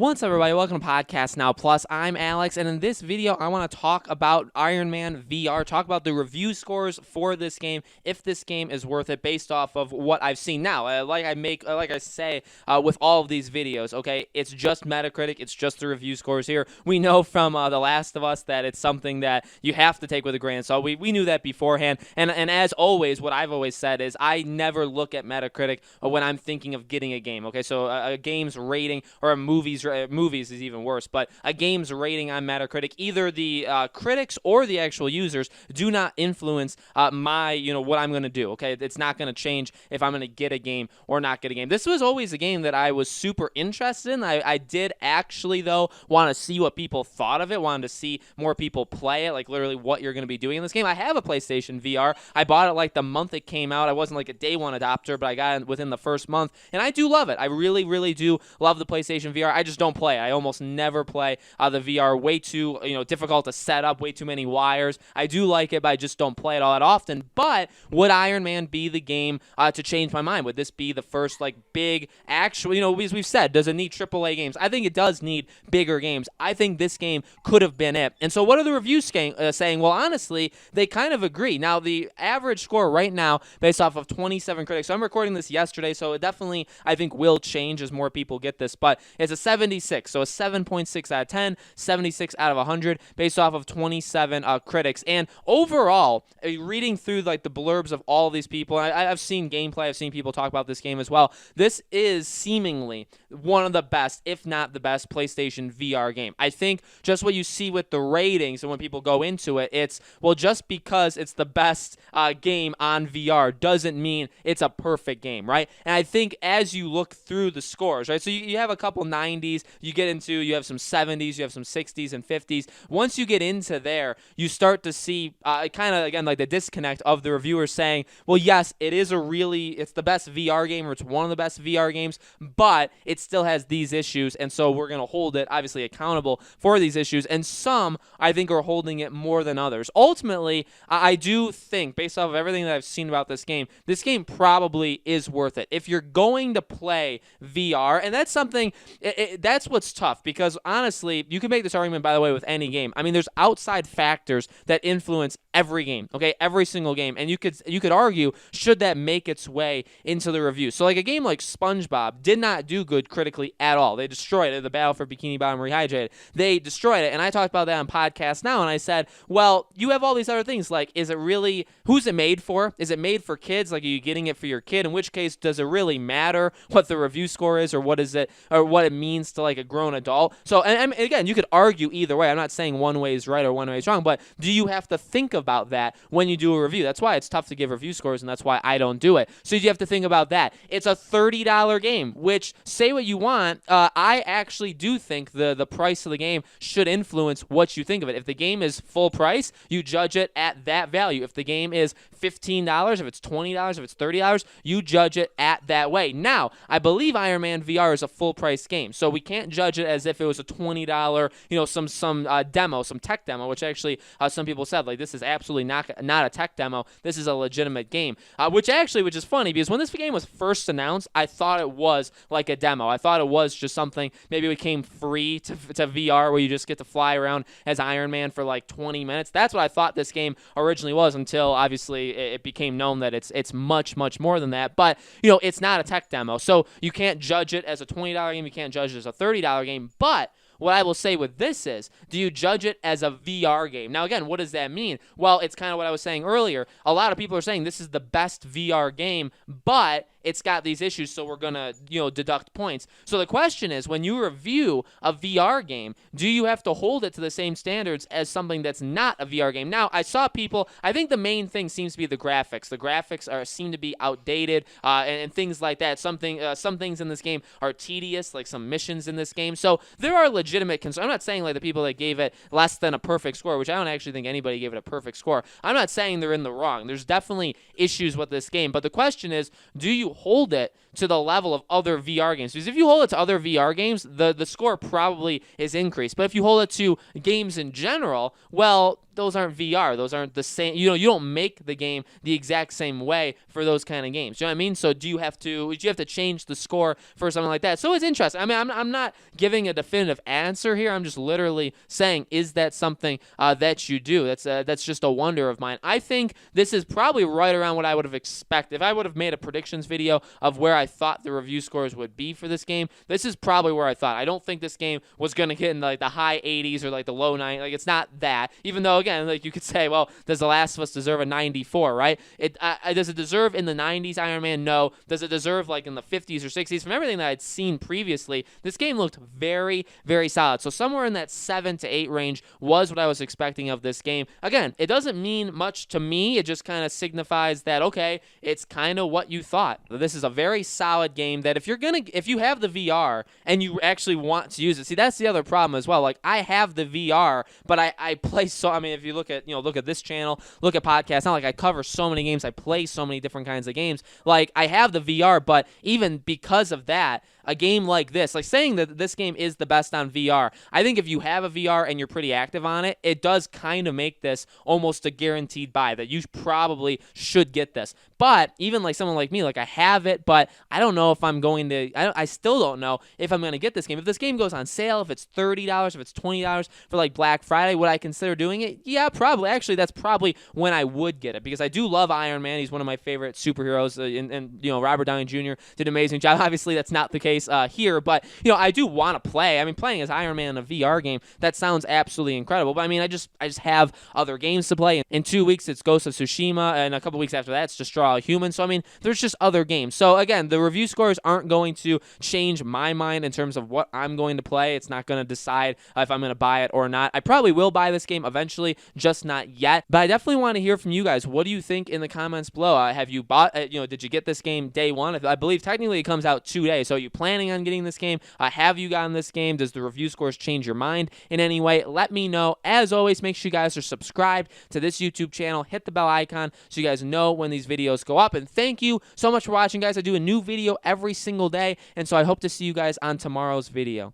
What's up, everybody? Welcome to Podcast Now Plus. I'm Alex, and in this video, I want to talk about Iron Man VR, talk about the review scores for this game, if this game is worth it based off of what I've seen now. Like I say with all of these videos, okay, it's just Metacritic, it's just the review scores here. We know from The Last of Us that it's something that you have to take with a grain of salt. We knew that beforehand, and as always, what I've always said is I never look at Metacritic when I'm thinking of getting a game, okay? So a game's rating or a movies is even worse, but a game's rating on Metacritic, either the critics or the actual users do not influence my, what I'm going to do, okay? It's not going to change if I'm going to get a game or not get a game. This was always a game that I was super interested in. I did actually, though, want to see what people thought of it, wanted to see more people play it, like literally what you're going to be doing in this game. I have a PlayStation VR. I bought it like the month it came out. I wasn't like a day one adopter, but I got it within the first month, and I do love it. I really, really do love the PlayStation VR. I just don't play. I almost never play the VR. Way too, difficult to set up, way too many wires. I do like it, but I just don't play it all that often. But would Iron Man be the game to change my mind? Would this be the first, big, actual, as we've said, does it need AAA games? I think it does need bigger games. I think this game could have been it. And so what are the reviews saying? Well, honestly, they kind of agree. Now, the average score right now, based off of 27 critics, so I'm recording this yesterday, so it definitely, I think, will change as more people get this, but it's a 76, so a 7.6 out of 10, 76 out of 100, based off of 27 critics. And overall, reading through the blurbs of all of these people, I've seen gameplay, I've seen people talk about this game as well. This is seemingly one of the best, if not the best, PlayStation VR game. I think just what you see with the ratings and when people go into it, it's, well, just because it's the best game on VR doesn't mean it's a perfect game, right? And I think as you look through the scores, right, so you have a couple 90s, you have some 70s, you have some 60s and 50s. Once you get into there, you start to see kind of, again, like the disconnect of the reviewers saying, well, yes, it's the best VR game, or it's one of the best VR games, but it still has these issues, and so we're going to hold it, obviously, accountable for these issues, and some, I think, are holding it more than others. Ultimately, I do think, based off of everything that I've seen about this game probably is worth it. If you're going to play VR, and that's something, that's what's tough, because honestly, you can make this argument, by the way, with any game. I mean, there's outside factors that influence every game, okay, every single game, and you could argue, should that make its way into the review? So like a game like SpongeBob did not do good critically at all. They destroyed it, the Battle for Bikini Bottom Rehydrated. They destroyed it, and I talked about that on Podcast Now, and I said, well, you have all these other things, like, is it really, who's it made for? Is it made for kids? Like, are you getting it for your kid? In which case, does it really matter what the review score is, or what it means to like a grown adult? So, and again, you could argue either way. I'm not saying one way is right or one way is wrong, but do you have to think about that when you do a review? That's why it's tough to give review scores, and that's why I don't do it. So you have to think about that. It's a $30 game, which, say what you want, I actually do think the price of the game should influence what you think of it. If the game is full price, you judge it at that value. If the game is $15, if it's $20, if it's $30, you judge it at that way. Now, I believe Iron Man VR is a full price game, so we can't judge it as if it was a $20, some demo, some tech demo, which actually some people said, like, this is absolutely not a tech demo. This is a legitimate game, which is funny, because when this game was first announced, I thought it was like a demo. I thought it was just something, maybe it came free to VR, where you just get to fly around as Iron Man for like 20 minutes. That's what I thought this game originally was, until obviously it became known that it's much, much more than that. But, it's not a tech demo, so you can't judge it as a $20 game, you can't judge it as a $30 game. But what I will say with this is, do you judge it as a VR game? Now, again, what does that mean? Well, it's kind of what I was saying earlier. A lot of people are saying this is the best VR game, but it's got these issues, so we're going to, deduct points. So the question is, when you review a VR game, do you have to hold it to the same standards as something that's not a VR game? Now, I saw people, I think the main thing seems to be the graphics. The graphics seem to be outdated and things like that. Some things in this game are tedious, like some missions in this game. So there are legitimate concerns. I'm not saying like the people that gave it less than a perfect score, which I don't actually think anybody gave it a perfect score. I'm not saying they're in the wrong. There's definitely issues with this game. But the question is, do you hold it to the level of other VR games? Because if you hold it to other VR games, the score probably is increased. But if you hold it to games in general, well, those aren't VR. Those aren't the same. You don't make the game the exact same way for those kind of games. You know what I mean? So do you have to change the score for something like that? So it's interesting. I mean, I'm not giving a definitive answer here. I'm just literally saying, is that something that you do? That's just a wonder of mine. I think this is probably right around what I would have expected. If I would have made a predictions video of where I thought the review scores would be for this game, this is probably where I thought. I don't think this game was going to get in like the high 80s or like the low 90s. Like, it's not that. Even though, again, like you could say, well, does The Last of Us deserve a 94, right? Does it deserve in the 90s Iron Man? No. Does it deserve like in the 50s or 60s? From everything that I'd seen previously, this game looked very, very solid. So somewhere in that 7 to 8 range was what I was expecting of this game. Again, it doesn't mean much to me. It just kind of signifies that, okay, it's kind of what you thought. This is a very solid game that if you have the VR and you actually want to use it, see, that's the other problem as well. Like, I have the VR, but I play I mean, if you look at this channel, look at podcasts, not like I cover so many games, I play so many different kinds of games. Like, I have the VR, but even because of that, a game like this, like saying that this game is the best on VR, I think if you have a VR and you're pretty active on it, it does kind of make this almost a guaranteed buy, that you probably should get this. But even like someone like me, like I have it, but I don't know if I'm going to, I still don't know if I'm going to get this game. If this game goes on sale, if it's $30, if it's $20 for like Black Friday, would I consider doing it? Yeah, probably. Actually, that's probably when I would get it, because I do love Iron Man. He's one of my favorite superheroes, and Robert Downey Jr. did an amazing job. Obviously, that's not the case here, but I do want to play. I mean, playing as Iron Man in a VR game, that sounds absolutely incredible. But I mean, I just have other games to play. In 2 weeks, it's Ghost of Tsushima, and a couple weeks after that, it's Destroy All Humans. So I mean, there's just other games. So again, the review scores aren't going to change my mind in terms of what I'm going to play. It's not going to decide if I'm going to buy it or not. I probably will buy this game eventually, just not yet. But I definitely want to hear from you guys. What do you think in the comments below? Have you bought? Did you get this game day one? I believe technically it comes out 2 days. So are you planning on getting this game? Have you gotten this game? Does the review scores change your mind in any way? Let me know. As always, make sure you guys are subscribed to this YouTube channel. Hit the bell icon so you guys know when these videos go up. And thank you so much for watching, guys. I do a new video every single day, and so I hope to see you guys on tomorrow's video.